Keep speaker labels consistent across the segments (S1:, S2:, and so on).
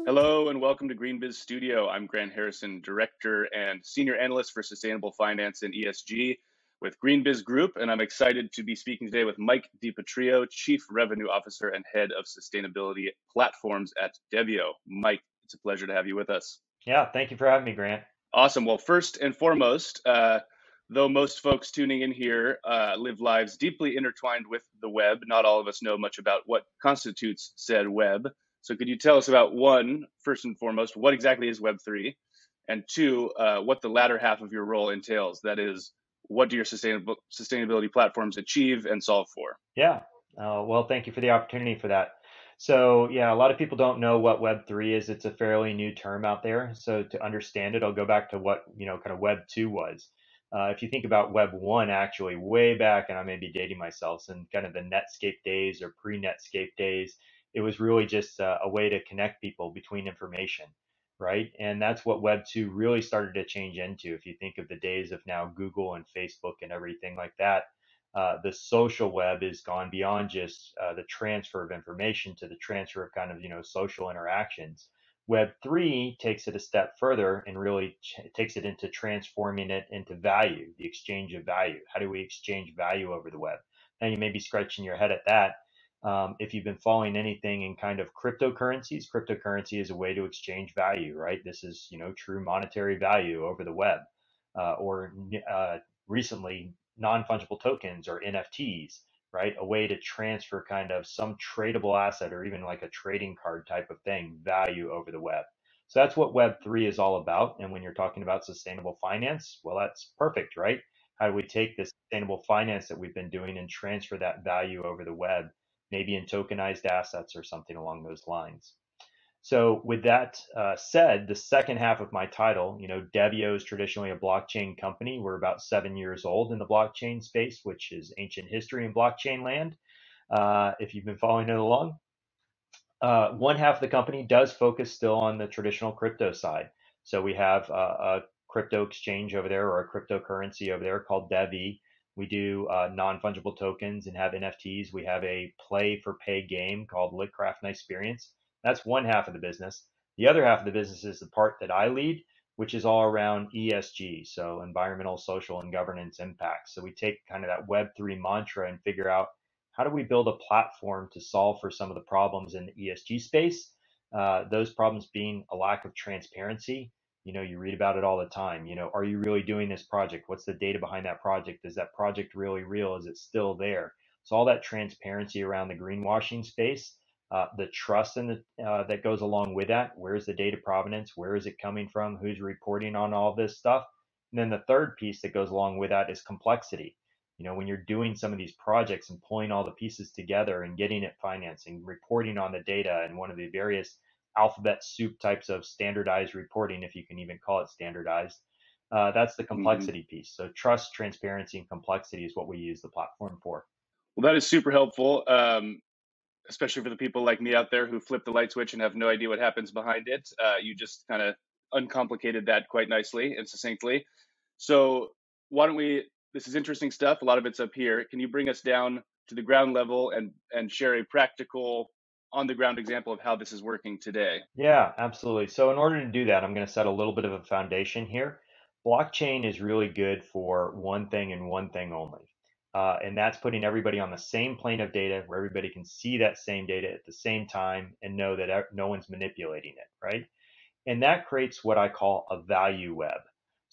S1: Hello and welcome to GreenBiz Studio. I'm Grant Harrison, Director and Senior Analyst for Sustainable Finance and ESG with GreenBiz Group, and I'm excited to be speaking today with Mike DiPetrillo, Chief Revenue Officer and Head of Sustainability Platforms at DevvESG. Mike, it's a pleasure to have you with us.
S2: Yeah, thank you for having me, Grant.
S1: Awesome. Well, first and foremost, though most folks tuning in here live lives deeply intertwined with the web, not all of us know much about what constitutes said web. So could you tell us about one, first and foremost, what exactly is Web3? And two, what the latter half of your role entails? That is, what do your sustainability platforms achieve and solve for?
S2: Yeah, well, thank you for the opportunity for that. So yeah, a lot of people don't know what Web3 is. It's a fairly new term out there. So to understand it, I'll go back to what, kind of Web 2 was. If you think about Web 1, actually way back, and I may be dating myself, in kind of the Netscape days or pre-Netscape days, it was really just a way to connect people between information, right? And that's what Web 2 really started to change into. If you think of the days of now Google and Facebook and everything like that, the social web has gone beyond just the transfer of information to the transfer of kind of, social interactions. Web 3 takes it a step further and really takes it into transforming it into value, the exchange of value. How do we exchange value over the web? Now you may be scratching your head at that. If you've been following anything in kind of cryptocurrencies, cryptocurrency is a way to exchange value, right? This is, true monetary value over the web, or recently non-fungible tokens or NFTs, right? A way to transfer kind of some tradable asset or even like a trading card type of thing, value over the web. So that's what Web3 is all about. And when you're talking about sustainable finance, well, that's perfect, right? How do we take this sustainable finance that we've been doing and transfer that value over the web, maybe in tokenized assets or something along those lines? So with that said, the second half of my title, DevvESG is traditionally a blockchain company. We're about 7 years old in the blockchain space, which is ancient history in blockchain land. If you've been following it along, one half of the company does focus still on the traditional crypto side. So we have a crypto exchange over there or a cryptocurrency over there called DevvE. We do non-fungible tokens and have NFTs. We have a play for pay game called Lit Craft and Experience. That's one half of the business. The other half of the business is the part that I lead, which is all around ESG, so environmental, social, and governance impacts. So we take kind of that Web3 mantra and figure out how do we build a platform to solve for some of the problems in the ESG space, those problems being a lack of transparency. You read about it all the time. Are you really doing this project? What's the data behind that project? Is that project really real? Is it still there? So all that transparency around the greenwashing space, the trust that goes along with that. Where's the data provenance? Where is it coming from? Who's reporting on all this stuff? And then the third piece that goes along with that is complexity. When you're doing some of these projects and pulling all the pieces together and getting it financing, reporting on the data and one of the various alphabet soup types of standardized reporting, if you can even call it standardized, that's the complexity piece. So trust, transparency, and complexity is what we use the platform for.
S1: Well, that is super helpful, especially for the people like me out there who flip the light switch and have no idea what happens behind it. You just kind of uncomplicated that quite nicely and succinctly. So why don't we, this is interesting stuff. A lot of it's up here. Can you bring us down to the ground level and share a practical on the ground example of how this is working today?
S2: Yeah, absolutely. So in order to do that, I'm going to set a little bit of a foundation here. Blockchain is really good for one thing and one thing only. And that's putting everybody on the same plane of data where everybody can see that same data at the same time and know that no one's manipulating it, right? And that creates what I call a value web.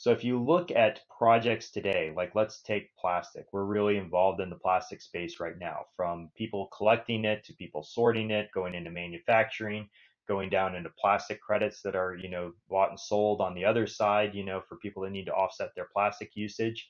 S2: So if you look at projects today, like let's take plastic, we're really involved in the plastic space right now, from people collecting it to people sorting it, going into manufacturing, going down into plastic credits that are, bought and sold on the other side, for people that need to offset their plastic usage.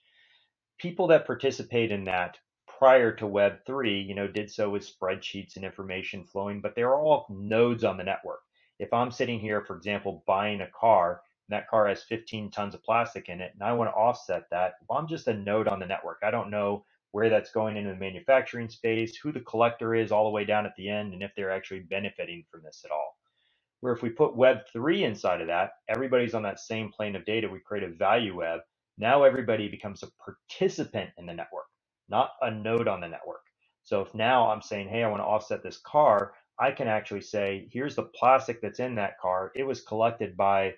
S2: People that participate in that prior to Web3, did so with spreadsheets and information flowing, but they're all nodes on the network. If I'm sitting here, for example, buying a car, and that car has 15 tons of plastic in it, and I want to offset that, well, I'm just a node on the network. I don't know where that's going into the manufacturing space, who the collector is all the way down at the end, and if they're actually benefiting from this at all. Where if we put Web3 inside of that, everybody's on that same plane of data. We create a value web. Now everybody becomes a participant in the network. not a node on the network. So if now I'm saying, hey, I want to offset this car, I can actually say, here's the plastic that's in that car. It was collected by,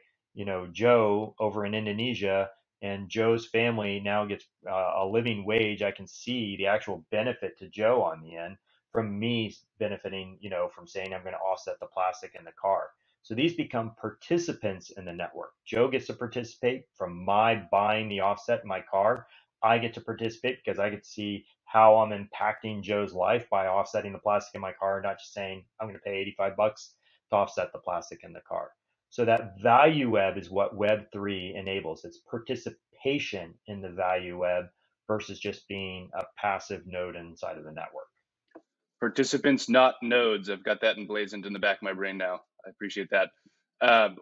S2: Joe over in Indonesia, and Joe's family now gets a living wage. I can see the actual benefit to Joe on the end from me benefiting, from saying I'm going to offset the plastic in the car. So these become participants in the network. Joe gets to participate from my buying the offset in my car. I get to participate because I get to see how I'm impacting Joe's life by offsetting the plastic in my car, not just saying I'm going to pay 85 bucks to offset the plastic in the car. So that value web is what Web3 enables. It's participation in the value web versus just being a passive node inside of the network.
S1: Participants, not nodes. I've got that emblazoned in the back of my brain now. I appreciate that.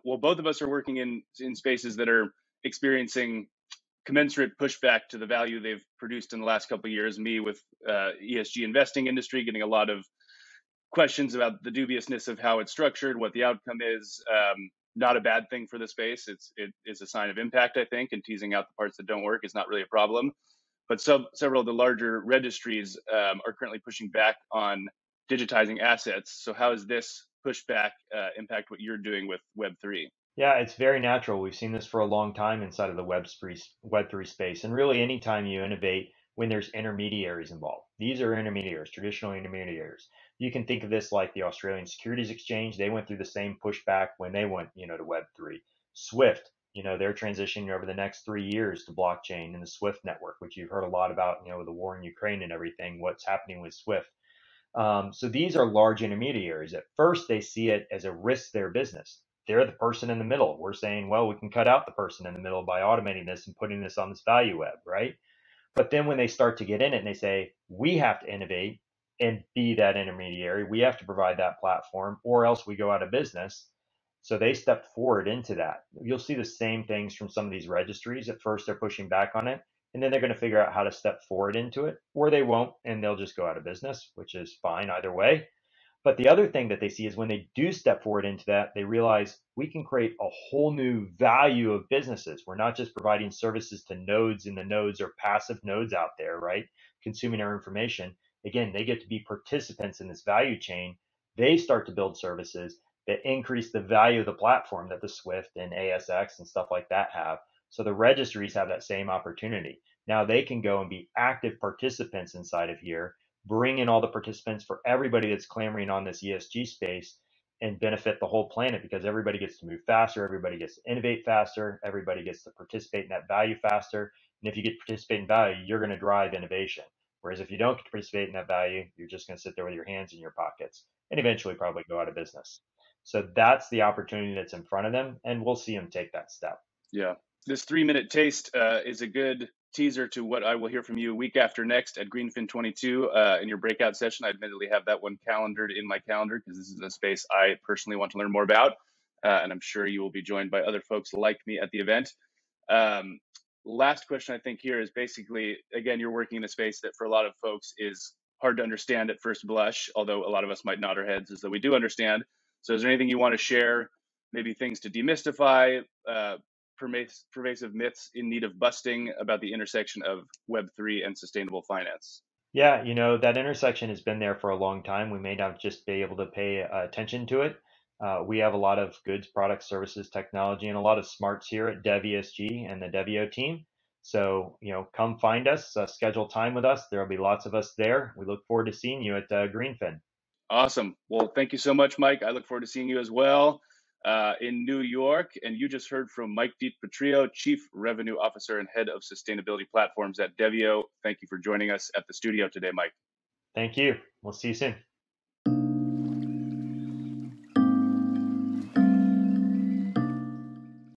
S1: Well, both of us are working in spaces that are experiencing commensurate pushback to the value they've produced in the last couple of years. Me with ESG investing industry, getting a lot of questions about the dubiousness of how it's structured, what the outcome is. Not a bad thing for the space. It is a sign of impact, I think, and teasing out the parts that don't work is not really a problem. But several of the larger registries are currently pushing back on digitizing assets. So how does this pushback impact what you're doing with Web3?
S2: Yeah, it's very natural. We've seen this for a long time inside of the Web3 space. And really, anytime you innovate, when there's intermediaries involved, these are intermediaries, traditional intermediaries. You can think of this like the Australian Securities Exchange. They went through the same pushback when they went, to Web3. Swift, they're transitioning over the next 3 years to blockchain and the Swift network, which you've heard a lot about, with the war in Ukraine and everything, what's happening with Swift. So these are large intermediaries. At first, they see it as a risk to their business. They're the person in the middle. We're saying, well, we can cut out the person in the middle by automating this and putting this on this value web, right? But then when they start to get in it and they say, we have to innovate and be that intermediary, we have to provide that platform, or else we go out of business. So they step forward into that. You'll see the same things from some of these registries. At first, they're pushing back on it, and then they're going to figure out how to step forward into it, or they won't, and they'll just go out of business, which is fine either way. But the other thing that they see is when they do step forward into that, they realize we can create a whole new value of businesses. We're not just providing services to nodes, and the nodes are passive nodes out there, right? Consuming our information. Again, they get to be participants in this value chain. They start to build services that increase the value of the platform that the Swift and ASX and stuff like that have. So the registries have that same opportunity. Now they can go and be active participants inside of here, bring in all the participants for everybody that's clamoring on this ESG space and benefit the whole planet, because everybody gets to move faster, everybody gets to innovate faster, everybody gets to participate in that value faster. And if you get to participate in value, you're going to drive innovation. Whereas if you don't get to participate in that value, you're just going to sit there with your hands in your pockets and eventually probably go out of business. So that's the opportunity that's in front of them, and we'll see them take that step.
S1: Yeah. This 3-minute taste is a good teaser to what I will hear from you week after next at GreenFin 22 in your breakout session. I admittedly have that one calendared in my calendar because this is a space I personally want to learn more about. And I'm sure you will be joined by other folks like me at the event. Last question I think here is basically, again, you're working in a space that for a lot of folks is hard to understand at first blush, although a lot of us might nod our heads as though we do understand. So is there anything you want to share, maybe things to demystify, pervasive myths in need of busting about the intersection of Web3 and sustainable finance?
S2: Yeah, that intersection has been there for a long time. We may not just be able to pay attention to it. We have a lot of goods, products, services, technology, and a lot of smarts here at DevvESG and the DevVO team. So, come find us, schedule time with us. There'll be lots of us there. We look forward to seeing you at GreenFin.
S1: Awesome. Well, thank you so much, Mike. I look forward to seeing you as well in New York. And you just heard from Mike DiPetrillo, Chief Revenue Officer and Head of Sustainability Platforms at DevvEO. Thank you for joining us at the studio today, Mike.
S2: Thank you. We'll see you soon.